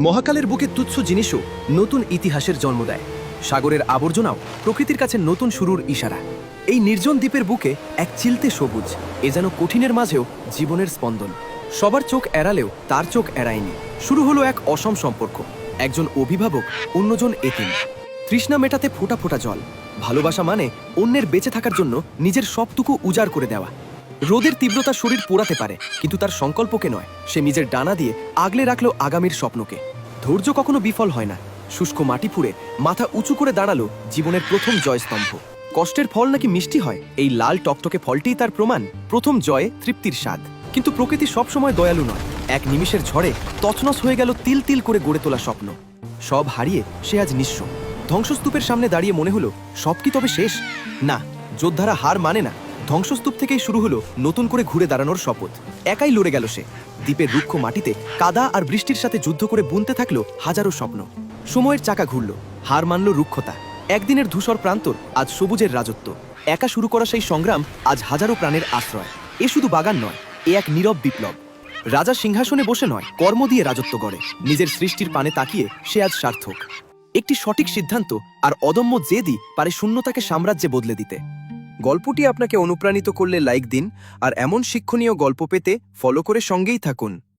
মহাকালের বুকে তুচ্ছ জিনিসও নতুন ইতিহাসের জন্ম দেয়। সাগরের আবর্জনাও প্রকৃতির কাছে নতুন শুরুর ইশারা। এই নির্জন দ্বীপের বুকে এক চিলতে সবুজ, এ যেন কঠিনের মাঝেও জীবনের স্পন্দন। সবার চোখ এড়ালেও তার চোখ এড়ায়নি। শুরু হলো এক অসম সম্পর্ক, একজন অভিভাবক, অন্যজন এতিম। তৃষ্ণা মেটাতে ফোঁটা ফোঁটা জল। ভালোবাসা মানে অন্যের বেঁচে থাকার জন্য নিজের সবটুকু উজাড় করে দেওয়া। রোদের তীব্রতা শরীর পোড়াতে পারে, কিন্তু তার সংকল্পকে নয়। সে নিজের ডানা দিয়ে আগলে রাখলো আগামীর স্বপ্নকে। ধৈর্য কখনো বিফল হয় না। শুষ্ক মাটি ফুঁড়ে মাথা উঁচু করে দাঁড়ালো জীবনের প্রথম জয়স্তম্ভ। কষ্টের ফল নাকি মিষ্টি হয়, এই লাল টকটকে ফলটিই তার প্রমাণ। প্রথম জয়ে তৃপ্তির স্বাদ। কিন্তু প্রকৃতি সবসময় দয়ালু নয়। এক নিমিষের ঝড়ে তছনছ হয়ে গেল তিল তিল করে গড়ে তোলা স্বপ্ন। সব হারিয়ে সে আজ নিঃস্ব। ধ্বংসস্তূপের সামনে দাঁড়িয়ে মনে হলো, সব কি তবে শেষ? না, যোদ্ধারা হার মানে না। ধ্বংসস্তূপ থেকেই শুরু হলো নতুন করে ঘুরে দাঁড়ানোর শপথ। একাই লড়ে গেল সে। দ্বীপের রুক্ষ মাটিতে কাদা আর বৃষ্টির সাথে যুদ্ধ করে বুনতে থাকলো হাজারো স্বপ্ন। সময়ের চাকা ঘুরল, হার মানল রুক্ষতা। একদিনের ধূসর প্রান্তর আজ সবুজের রাজত্ব। একা শুরু করা সেই সংগ্রাম আজ হাজারো প্রাণের আশ্রয়। এ শুধু বাগান নয়, এ এক নীরব বিপ্লব। রাজা সিংহাসনে বসে নয়, কর্ম দিয়ে রাজত্ব গড়ে। নিজের সৃষ্টির পানে তাকিয়ে সে আজ সার্থক। একটি সঠিক সিদ্ধান্ত আর অদম্য জেদই পারে শূন্যতাকে সাম্রাজ্যে বদলে দিতে। গল্পটি আপনাকে অনুপ্রাণিত করলে লাইক দিন, আর এমন শিক্ষণীয় গল্প পেতে ফলো করে সঙ্গেই থাকুন।